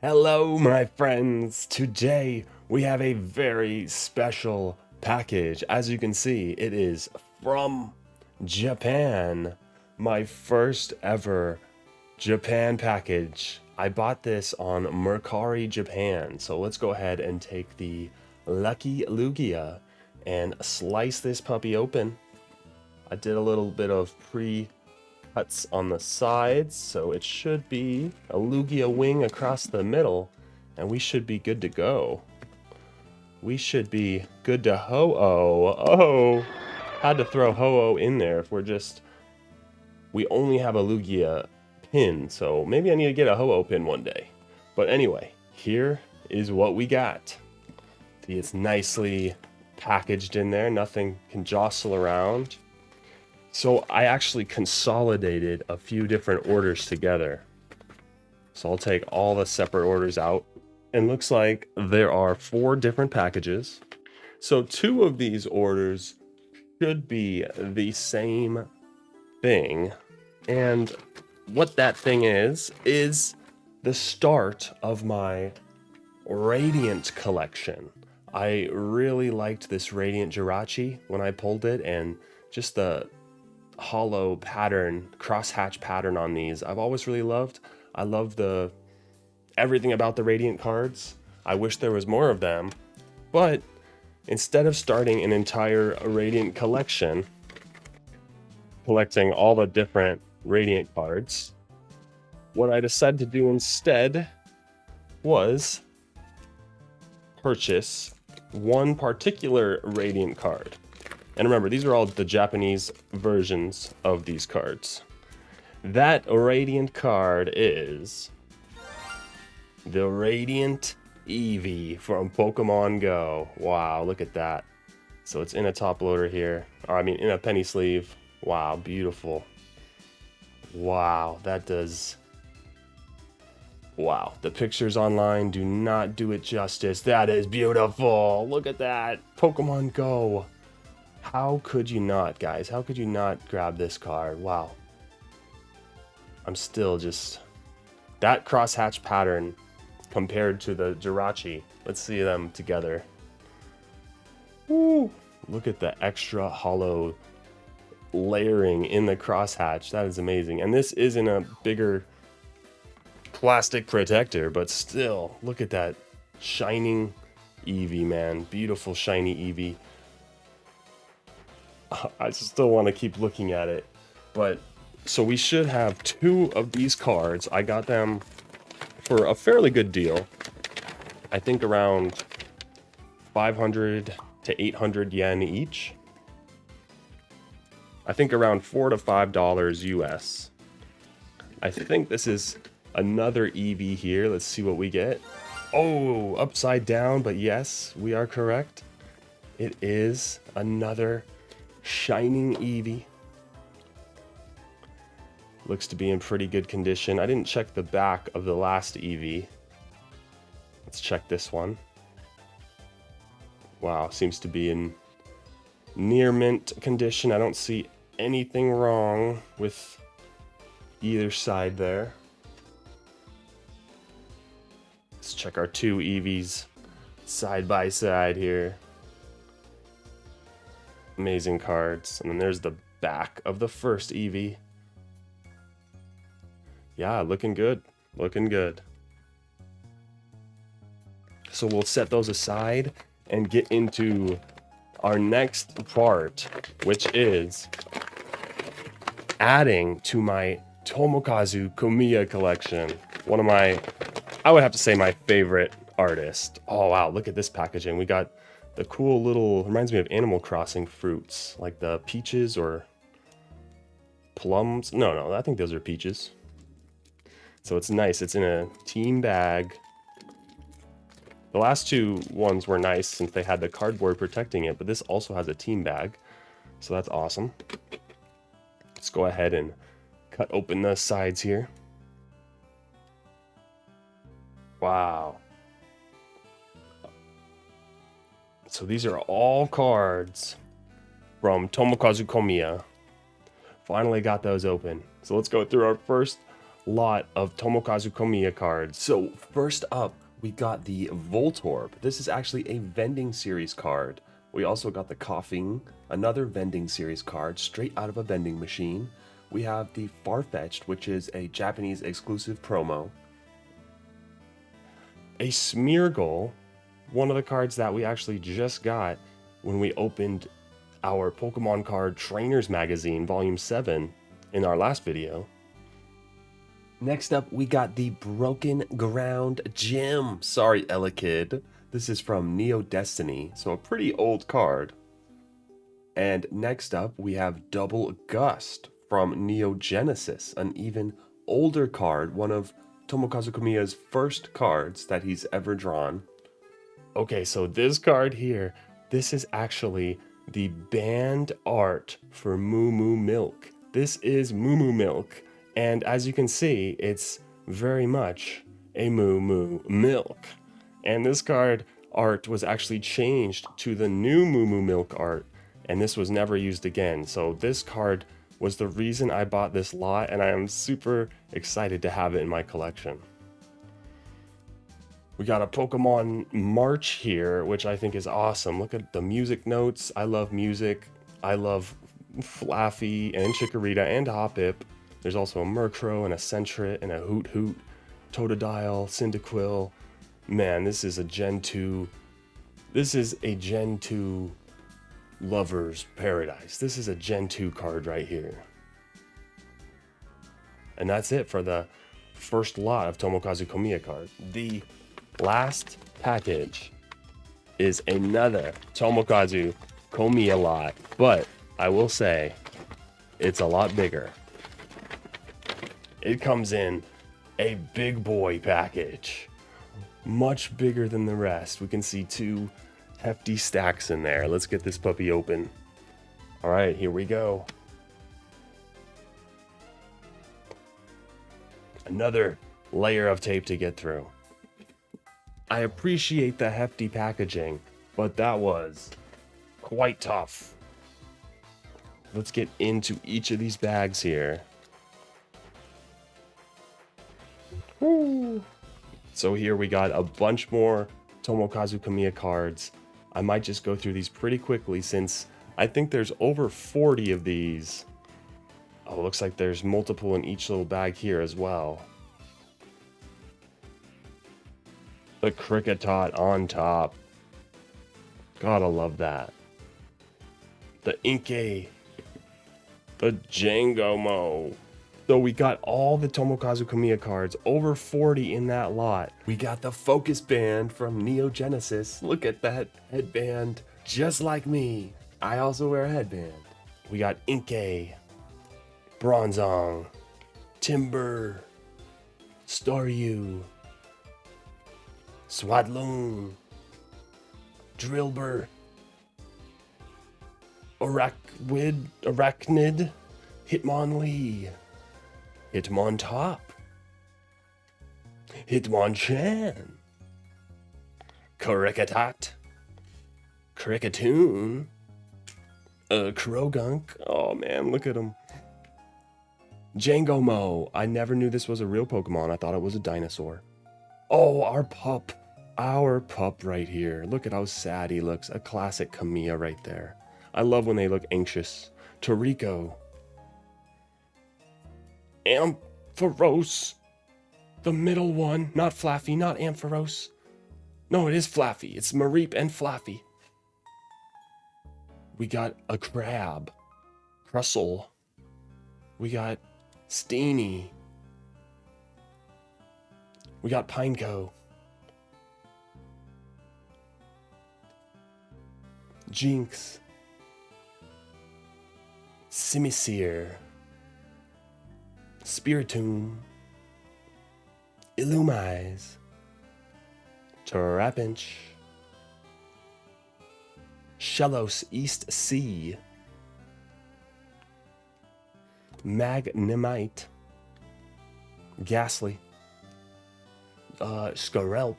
Hello, my friends. Today we have a very special package. As you can see, it is from Japan. My first ever Japan package. I bought this on Mercari Japan. So let's go ahead and take the Lucky Lugia and slice this puppy open. I did a little bit of cuts on the sides, so it should be a Lugia wing across the middle, and we should be good to go. We should be good to Ho-Oh. Oh, had to throw Ho-Oh in there if we only have a Lugia pin, so maybe I need to get a Ho-Oh pin one day. But anyway, here is what we got. See, it's nicely packaged in there, nothing can jostle around. So I actually consolidated a few different orders together. So I'll take all the separate orders out. And looks like there are 4 different packages. So 2 of these orders should be the same thing. And what that thing is the start of my Radiant collection. I really liked this Radiant Jirachi when I pulled it, and just the hollow pattern, crosshatch pattern on these, I've always really loved. I love everything about the Radiant cards. I wish there was more of them, but instead of starting an entire Radiant collection, collecting all the different Radiant cards, what I decided to do instead was purchase one particular Radiant card. And remember, these are all the Japanese versions of these cards. That Radiant card is the Radiant Eevee from Pokemon Go. Wow, look at that. So it's in a top loader here. Or I mean, in a penny sleeve. Wow, beautiful. Wow, that does... Wow, the pictures online do not do it justice. That is beautiful. Look at that. Pokemon Go. How could you not, guys? How could you not grab this card? Wow. I'm still just... That crosshatch pattern compared to the Jirachi. Let's see them together. Woo! Look at the extra hollow layering in the crosshatch. That is amazing. And this is in a bigger plastic protector, but still, look at that shining Eevee, man. Beautiful shiny Eevee. I still want to keep looking at it. But so we should have 2 of these cards. I got them for a fairly good deal. I think around 500 to 800 yen each. I think around $4 to $5 US. I think this is another Eevee here. Let's see what we get. Oh, upside down, but yes, we are correct. It is another shining Eevee. Looks to be in pretty good condition. I didn't check the back of the last Eevee. Let's check this one. Wow, seems to be in near mint condition. I don't see anything wrong with either side there. Let's check our 2 Eevees side by side here. Amazing cards. And then there's the back of the first Eevee. Yeah, looking good. Looking good. So we'll set those aside and get into our next part, which is adding to my Tomokazu Komiya collection. One of my, I would have to say, my favorite artist. Oh wow, look at this packaging. We got the cool little, reminds me of Animal Crossing fruits, like the peaches or plums. No, I think those are peaches. So it's nice. It's in a team bag. The last 2 ones were nice since they had the cardboard protecting it, but this also has a team bag. So that's awesome. Let's go ahead and cut open the sides here. Wow. So these are all cards from Tomokazu Komiya. Finally got those open. So let's go through our first lot of Tomokazu Komiya cards. So first up, we got the Voltorb. This is actually a vending series card. We also got the Coughing, another vending series card straight out of a vending machine. We have the Farfetch'd, which is a Japanese exclusive promo. A Smeargle, one of the cards that we actually just got when we opened our Pokemon Card Trainers Magazine, Volume 7, in our last video. Next up, we got the Broken Ground Gym. Sorry, Elekid. This is from Neo Destiny, so a pretty old card. And next up, we have Double Gust from Neo Genesis, an even older card, one of Tomokazu Komiya's first cards that he's ever drawn. Okay, so this card here, this is actually the banned art for Moo Moo Milk. This is Moo Moo Milk, and as you can see, it's very much a Moo Moo Milk. And this card art was actually changed to the new Moo Moo Milk art, and this was never used again. So this card was the reason I bought this lot, and I am super excited to have it in my collection. We got a Pokemon March here, which I think is awesome. Look at the music notes. I love music. I love Flaffy and Chikorita and Hoppip. There's also a Murkrow and a Sentret and a Hoot Hoot, Totodile, Cyndaquil. Man, this is a Gen 2. This is a Gen 2 lover's paradise. This is a Gen 2 card right here. And that's it for the first lot of Tomokazu Komiya cards. The last package is another Tomokazu Komiya lot, but I will say it's a lot bigger. It comes in a big boy package, much bigger than the rest. We can see two hefty stacks in there. Let's get this puppy open. All right, here we go. Another layer of tape to get through. I appreciate the hefty packaging, but that was quite tough. Let's get into each of these bags here. Woo. So here we got a bunch more Tomokazu Komiya cards. I might just go through these pretty quickly since I think there's over 40 of these. Oh, looks like there's multiple in each little bag here as well. The Kricketot on top. Gotta love that. The Inkay. The Jangomo. So we got all the Tomokazu Komiya cards, over 40 in that lot. We got the Focus Band from Neo Genesis. Look at that headband. Just like me. I also wear a headband. We got Inkay, Bronzong, Timber, Staryu, Swadloon, Drillbur, Arachnid, Hitmonlee, Hitmontop, Hitmonchan, Kricketot, Kricketune, Krogunk. Oh man, look at him. Jangomo. I never knew this was a real Pokemon. I thought it was a dinosaur. Oh, our pup. Our pup right here. Look at how sad he looks. A classic Komiya right there. I love when they look anxious. Toriko. Ampharos. The middle one. Not Flaffy, not Ampharos. No, it is Flaffy. It's Mareep and Flaffy. We got a Crab. Crustle. We got Steenie. We got Pineco. Jinx. Simisear. Spiritomb. Illumise. Trapinch. Shellos East Sea. Magnemite. Ghastly. Scarelp,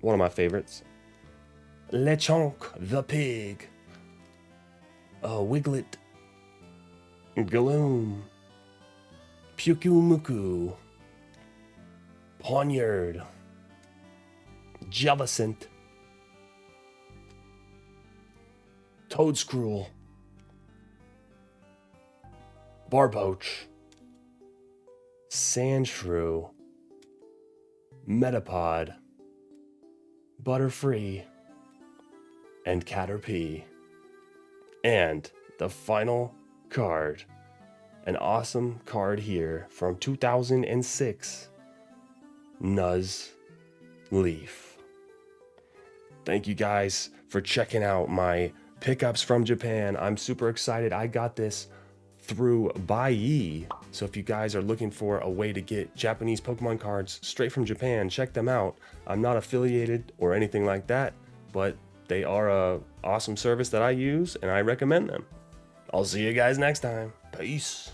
one of my favorites. Lechonk the pig. Wiglet. Galoom. Pyukumuku. Poniard, Jellicent, Toadscruel, Barboach, Sandshrew, Metapod, Butterfree, and Caterpie. And the final card, an awesome card here from 2006, Nuzleaf. Thank you guys for checking out my pickups from Japan. I'm super excited. I got this through Buyee. So if you guys are looking for a way to get Japanese Pokemon cards straight from Japan, check them out. I'm not affiliated or anything like that, but they are a awesome service that I use and I recommend them. I'll see you guys next time. Peace.